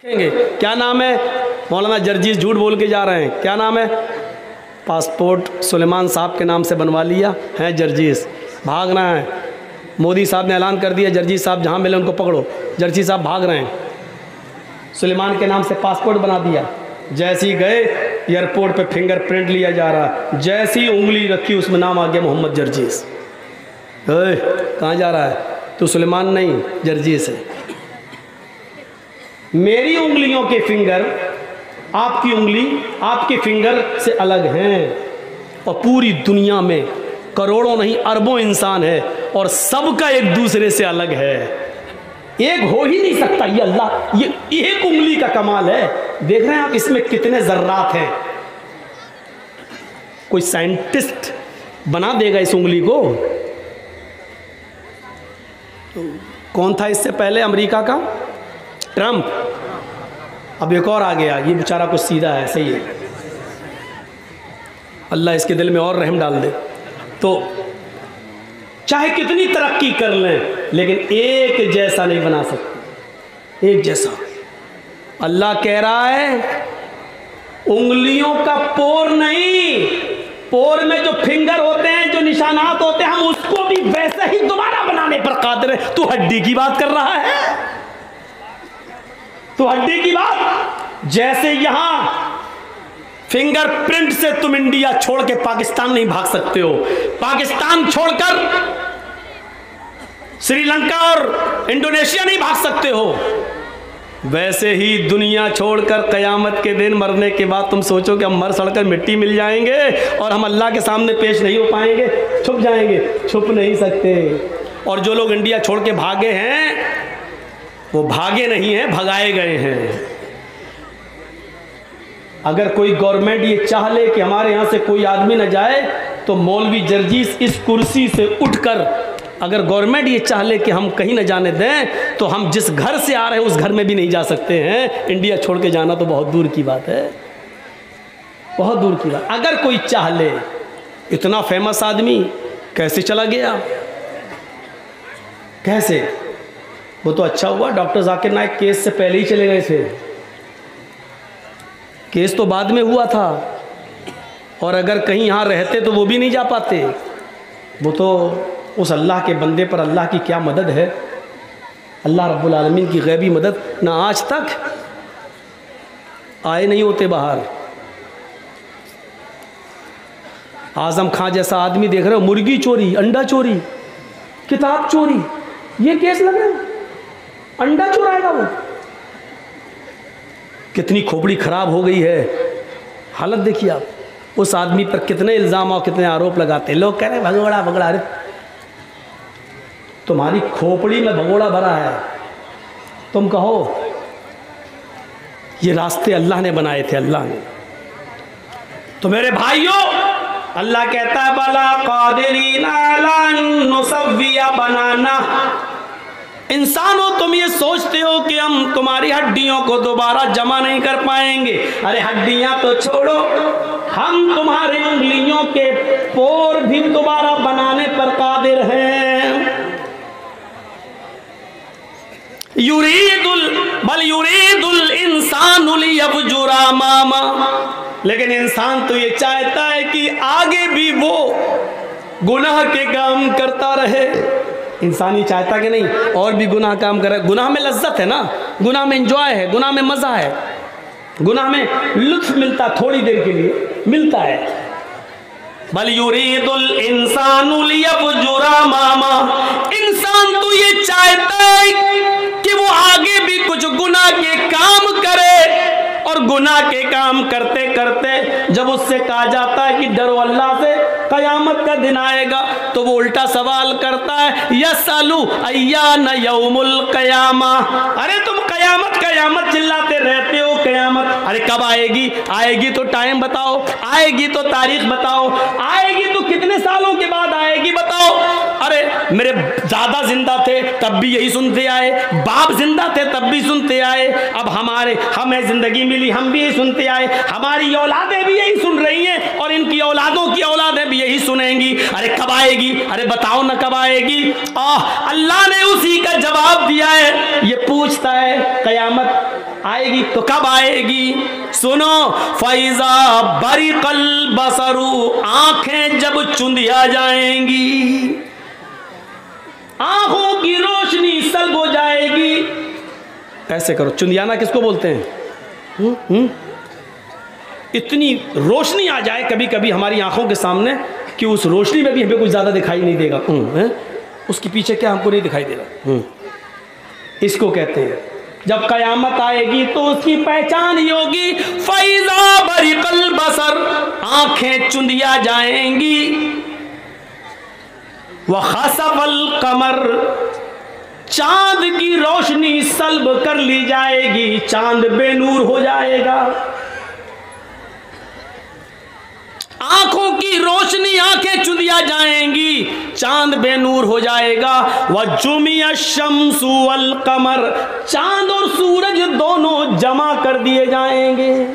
क्या नाम है? मौलाना जर्जीस झूठ बोल के जा रहे हैं। क्या नाम है? पासपोर्ट सुलेमान साहब के नाम से बनवा लिया है जर्जीस। भागना है। मोदी साहब ने ऐलान कर दिया जर्जीस साहब जहाँ मिले उनको पकड़ो। जर्जीस साहब भाग रहे हैं। सुलेमान के नाम से पासपोर्ट बना दिया। जैसे ही गए एयरपोर्ट पे फिंगरप्रिंट लिया जा रहा, जैसी उंगली रखी उसमें नाम आ गया मोहम्मद जर्जीस। कहाँ जा रहा है? तो सुलेमान नहीं जर्जीस है। मेरी उंगलियों के फिंगर आपकी उंगली आपके फिंगर से अलग हैं और पूरी दुनिया में करोड़ों नहीं अरबों इंसान है और सबका एक दूसरे से अलग है। एक हो ही नहीं सकता। ये अल्लाह, ये एक उंगली का कमाल है। देख रहे हैं आप इसमें कितने जर्रात हैं। कोई साइंटिस्ट बना देगा इस उंगली को। कौन था इससे पहले? अमेरिका का ट्रंप। अब एक और आ गया। ये बेचारा कुछ सीधा है, सही है। अल्लाह इसके दिल में और रहम डाल दे। तो चाहे कितनी तरक्की कर लें लेकिन एक जैसा नहीं बना सकते। एक जैसा। अल्लाह कह रहा है उंगलियों का पोर नहीं, पोर में जो फिंगर होते हैं, जो निशानात होते हैं, हम उसको भी वैसे ही दोबारा बनाने पर कादिर है। तू हड्डी की बात कर रहा है? तो हड्डी की बात। जैसे यहां फिंगरप्रिंट से तुम इंडिया छोड़ के पाकिस्तान नहीं भाग सकते हो, पाकिस्तान छोड़कर श्रीलंका और इंडोनेशिया नहीं भाग सकते हो, वैसे ही दुनिया छोड़कर कयामत के दिन मरने के बाद तुम सोचो कि हम मर सड़कर मिट्टी मिल जाएंगे और हम अल्लाह के सामने पेश नहीं हो पाएंगे, छुप जाएंगे। छुप नहीं सकते। और जो लोग इंडिया छोड़ के भागे हैं वो भागे नहीं हैं, भगाए गए हैं। अगर कोई गवर्नमेंट ये चाह ले कि हमारे यहाँ से कोई आदमी न जाए तो मौलवी जर्जीस इस कुर्सी से उठकर, अगर गवर्नमेंट ये चाह ले कि हम कहीं न जाने दें तो हम जिस घर से आ रहे हैं उस घर में भी नहीं जा सकते हैं। इंडिया छोड़ के जाना तो बहुत दूर की बात है, बहुत दूर की बात। अगर कोई चाह ले। इतना फेमस आदमी कैसे चला गया? कैसे? वो तो अच्छा हुआ डॉक्टर जाकिर नाइक केस से पहले ही चले गए थे। केस तो बाद में हुआ था और अगर कहीं यहाँ रहते तो वो भी नहीं जा पाते। वो तो उस अल्लाह के बंदे पर अल्लाह की क्या मदद है। अल्लाह रब्बुल आलमीन की गैबी मदद ना आज तक आए नहीं होते बाहर। आजम खां जैसा आदमी देख रहे हो, मुर्गी चोरी, अंडा चोरी, किताब चोरी, ये केस लग रहा है। अंडा चुराएगा वो। कितनी खोपड़ी खराब हो गई है। हालत देखिए आप। उस आदमी पर कितने इल्ज़ाम और कितने आरोप लगाते हैं। लोग कह रहे हैं भगोड़ा भगोड़ा। अरे तुम्हारी खोपड़ी में भगोड़ा भरा है, तुम कहो। ये रास्ते अल्लाह ने बनाए थे, अल्लाह ने। तो मेरे भाइयों, अल्लाह कहता है बला कादिरीना अला नुसव्विया बनाना। इंसान हो तुम ये सोचते हो कि हम तुम्हारी हड्डियों को दोबारा जमा नहीं कर पाएंगे। अरे हड्डियां तो छोड़ो, हम तुम्हारी उंगलियों के पोर भी दोबारा बनाने पर कादिर हैं। युरीदुल इंसानु लियफजुरा मामा। लेकिन इंसान तो ये चाहता है कि आगे भी वो गुनाह के काम करता रहे। इंसान ही चाहता कि नहीं और भी गुनाह काम करे। गुनाह में लज्जत है ना, गुनाह में एंजॉय है, गुनाह में मजा है, गुनाह में लुत्फ मिलता, थोड़ी देर के लिए मिलता है। बल युरीदुल इंसानु लियफजुरा मामा। इंसान तो ये चाहता है कि वो आगे भी कुछ गुनाह के काम करे और गुनाह के काम करते करते जब उससे कहा जाता है कि डरो अल्लाह से, कयामत का दिन आएगा, तो वो उल्टा सवाल करता है यसअलु अय्यान यौमुल क़यामा। अरे तुम कयामत कयामत चिल्लाते रहते हो, कयामत अरे कब आएगी? आएगी तो टाइम बताओ, आएगी तो तारीख बताओ, आएगी तो कितने सालों के बाद आएगी बताओ। अरे मेरे दादा जिंदा थे तब भी यही सुनते आए, बाप जिंदा थे तब भी सुनते आए, अब हमें जिंदगी मिली हम भी यही सुनते आए, हमारी औलादें भी यही सुन रही हैं और इनकी औलादों की औलादें भी यही सुनेंगी। अरे कब आएगी? अरे बताओ ना कब आएगी? अल्लाह ने उसी का जवाब दिया है। ये पूछता है कयामत आएगी तो कब आएगी? सुनो, फैजा बरिकल बसरू, आंखें जब चुंदिया जाएंगी, आंखों की रोशनी सल्ब हो जाएगी। ऐसे करो, चुंदियाना किसको बोलते हैं? इतनी रोशनी आ जाए कभी कभी हमारी आंखों के सामने कि उस रोशनी में भी हमें कुछ ज्यादा दिखाई नहीं देगा। उसके पीछे क्या हमको नहीं दिखाई देगा। इसको कहते हैं जब कयामत आएगी तो उसकी पहचान ही होगी, फैजा बरिकल बसर, आंखें चुंदिया जाएंगी, व खसफल कमर, चांद की रोशनी सल्ब कर ली जाएगी, चांद बेनूर हो जाएगा। आंखों की रोशनी, आंखें चुंदिया जाएंगी, चांद बेनूर हो जाएगा। वजुमिया शम्सु वल कमर, चांद और सूरज दोनों जमा कर दिए जाएंगे।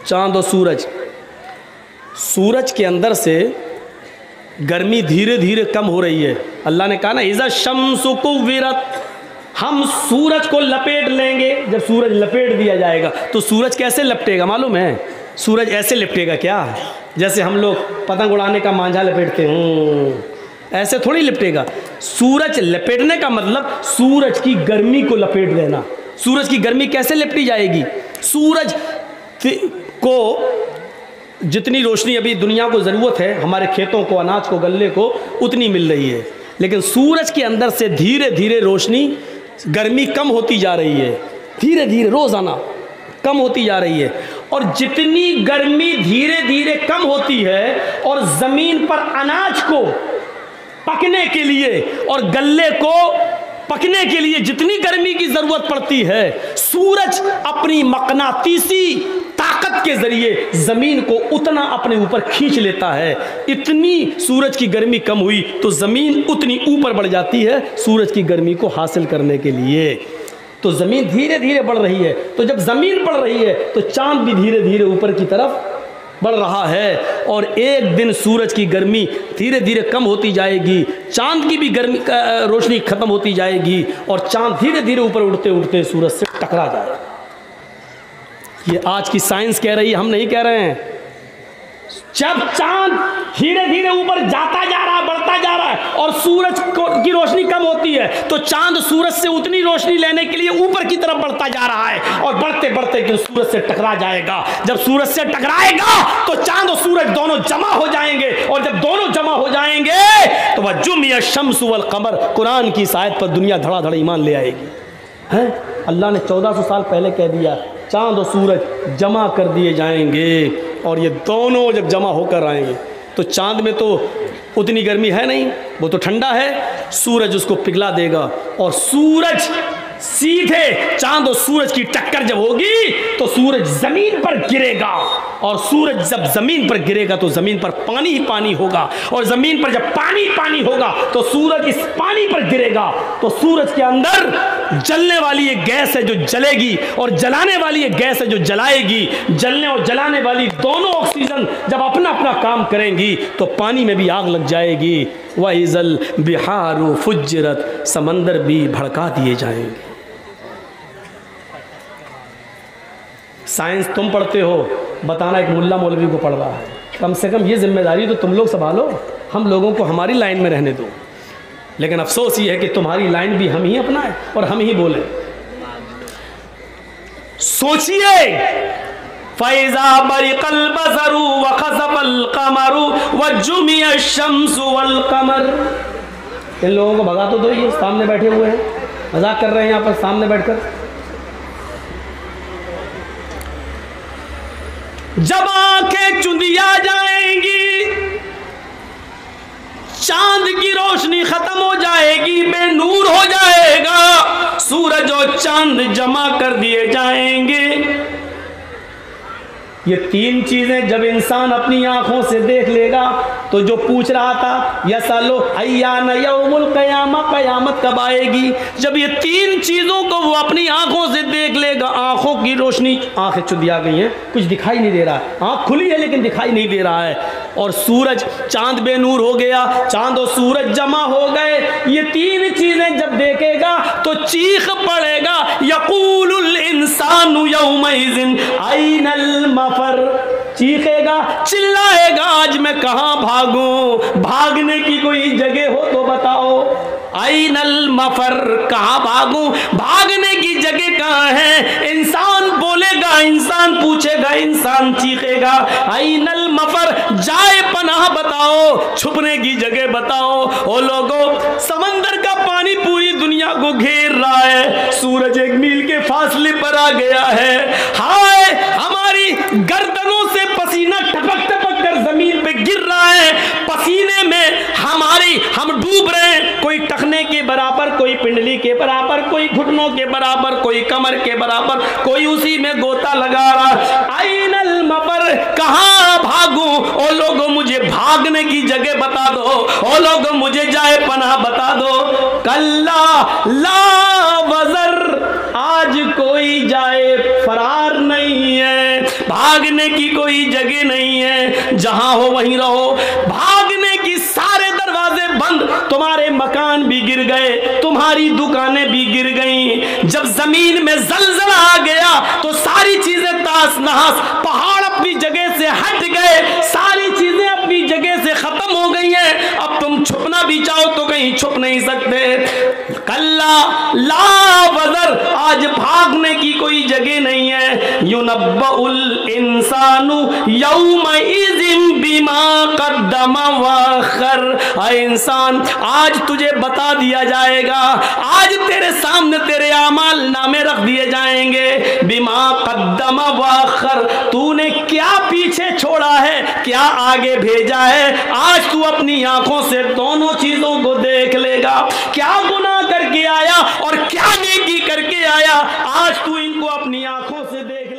चांद और सूरज, सूरज के अंदर से गर्मी धीरे धीरे कम हो रही है। अल्लाह ने कहा ना, इज़ा शम्सु कुव्विरत, हम सूरज को लपेट लेंगे। जब सूरज लपेट दिया जाएगा तो सूरज कैसे लपटेगा मालूम है? सूरज ऐसे लपटेगा क्या? जैसे हम लोग पतंग उड़ाने का मांझा लपेटते हैं, ऐसे थोड़ी लपटेगा। सूरज लपेटने का मतलब सूरज की गर्मी को लपेट देना। सूरज की गर्मी कैसे लपटी जाएगी? सूरज को जितनी रोशनी अभी दुनिया को ज़रूरत है, हमारे खेतों को, अनाज को, गल्ले को, उतनी मिल रही है, लेकिन सूरज के अंदर से धीरे धीरे रोशनी, गर्मी कम होती जा रही है, धीरे धीरे रोज़ाना कम होती जा रही है। और जितनी गर्मी धीरे धीरे कम होती है और ज़मीन पर अनाज को पकने के लिए और गल्ले को पकने के लिए जितनी गर्मी की ज़रूरत पड़ती है, सूरज अपनी मकनातीसी ताकत के ज़रिए ज़मीन को उतना अपने ऊपर खींच लेता है। इतनी सूरज की गर्मी कम हुई तो ज़मीन उतनी ऊपर बढ़ जाती है सूरज की गर्मी को हासिल करने के लिए। तो ज़मीन धीरे धीरे बढ़ रही है, तो जब ज़मीन बढ़ रही है तो चाँद भी धीरे धीरे ऊपर की तरफ बढ़ रहा है। और एक दिन सूरज की गर्मी धीरे धीरे कम होती जाएगी, चाँद की भी गर्मी रोशनी ख़त्म होती जाएगी और चाँद धीरे धीरे ऊपर उड़ते उड़ते सूरज से टकरा जाएगा। ये आज की साइंस कह रही है, हम नहीं कह रहे हैं। जब चांद धीरे धीरे ऊपर जाता जा रहा है, बढ़ता जा रहा है और सूरज की रोशनी कम होती है, तो चांद सूरज से उतनी रोशनी लेने के लिए ऊपर की तरफ बढ़ता जा रहा है और बढ़ते बढ़ते सूरज से टकरा जाएगा। जब सूरज से टकराएगा तो चांद और सूरज दोनों जमा हो जाएंगे और जब दोनों जमा हो जाएंगे तो वह जुमिया शम्सु वल कमर, कुरान की इस आयत पर दुनिया धड़ाधड़ ईमान ले आएगी। है अल्लाह ने 1400 साल पहले कह दिया, चांद और सूरज जमा कर दिए जाएंगे और ये दोनों जब जमा होकर आएंगे तो चांद में तो उतनी गर्मी है नहीं, वो तो ठंडा है, सूरज उसको पिघला देगा और सूरज सीधे चांद और सूरज की टक्कर जब होगी तो सूरज जमीन पर गिरेगा और सूरज जब जमीन पर गिरेगा तो जमीन पर पानी ही पानी होगा और जमीन पर जब पानी पानी होगा तो सूरज इस पानी पर गिरेगा तो सूरज के अंदर जलने वाली एक गैस है जो जलेगी और जलाने वाली एक गैस है जो जलाएगी। जलने और जलाने वाली दोनों ऑक्सीजन जब अपना अपना काम करेंगी तो पानी में भी आग लग जाएगी। वइज़ल बिहारु फुज्जिरत, समंदर भी भड़का दिए जाएंगे। साइंस तुम पढ़ते हो, बताना एक मुल्ला मौलवी को पढ़ रहा है। कम से कम ये जिम्मेदारी तो तुम लोग संभालो, हम लोगों को हमारी लाइन में रहने दो। लेकिन अफसोस ये है कि तुम्हारी लाइन भी हम ही अपनाएं और हम ही बोले। सोचिए, फैज़ा बरिकल बसरु व खसफल कमरु व जुमिया शम्सु वल कमर। इन लोगों को भगा तो दो, ये सामने बैठे हुए हैं, मजाक कर रहे हैं यहाँ पर सामने बैठकर। जब आंखें चुंदिया जाएंगी, चांद की रोशनी खत्म हो जाएगी, बेनूर हो जाएगा, सूरज और चांद जमा कर दिए जाएंगे। ये तीन चीजें जब इंसान अपनी आंखों से देख लेगा तो जो पूछ रहा था यसालो अय्यान यौमुल क़यामा, क़यामत कब आएगी, जब ये तीन चीज़ों को वो अपनी आंखों से देख लेगा, आंखों की रोशनी, आंखें चुंधिया गई हैं, कुछ दिखाई नहीं दे रहा है, आंख खुली है लेकिन दिखाई नहीं दे रहा है, और सूरज चांद बेनूर हो गया, चांद और सूरज जमा हो गए, ये तीन चीजें जब देखेगा तो चीख पड़ेगा, यक़ूलुल इंसानु यौमइज़िन ऐनल मफर, चीखेगा चिल्लाएगा आज मैं कहाँ भागूं, भागने की कोई जगह हो तो बताओ, ऐनल मफर, कहाँ भागूं, भागने की जगह कहाँ है, इंसान बोलेगा, इंसान पूछेगा, इंसान चीखेगा, ऐनल मफर, जाए पनाह बताओ, छुपने की जगह बताओ। ओ लोगों, समंदर का पानी पूरी दुनिया को घेर रहा है, सूरज 1 मील के फासले पर आ गया है, हाय हमारी गर्दनों से पसीना टपक टपक कर जमीन पे गिर रहा है, पसीने में हम डूब रहे हैं, कोई टखने के बराबर, कोई पिंडली के बराबर, कोई घुटनों के बराबर, कोई कमर के बराबर, कोई उसी में गोता लगा रहा, ऐनल मफर, कहाँ भागूं, ओ लोगों मुझे भागने की जगह बता दो, ओ लोगों मुझे जाए पनाह बता दो, कल्ला ला वज़र, आज कोई जाए फरार नहीं है, भागने की कोई जगह नहीं है, जहां हो वहीं रहो, भागने की सारे दरवाजे बंद, तुम्हारे मकान भी गिर गए, तुम्हारी दुकानें भी गिर गईं, जब जमीन में जलजला आ गया तो सारी चीजें तास नहास, पहाड़ अपनी जगह से हट गए, सारी चीजें अपनी जगह से खत्म हो गई हैं, अब तुम छुपना भी चाहो तो कहीं छुप नहीं सकते, कल्ला ला वज़र, आज भागने की कोई जगह नहीं है, युनब्बउल इंसानु यौमइज़िन बिमा क़द्दम वअख़र, इंसान आज तुझे बता दिया जाएगा, आज तेरे सामने तेरे आमाल नामे रख दिए जाएंगे, बिमा क़द्दम वअख़र, तूने क्या पीछे छोड़ा है, क्या आगे भेजा है, आज तू अपनी आंखों से दोनों चीजों को देख लेगा, क्या गुनाह करके आया और क्या नेकी करके आया, आज तू इनको अपनी आंखों से देख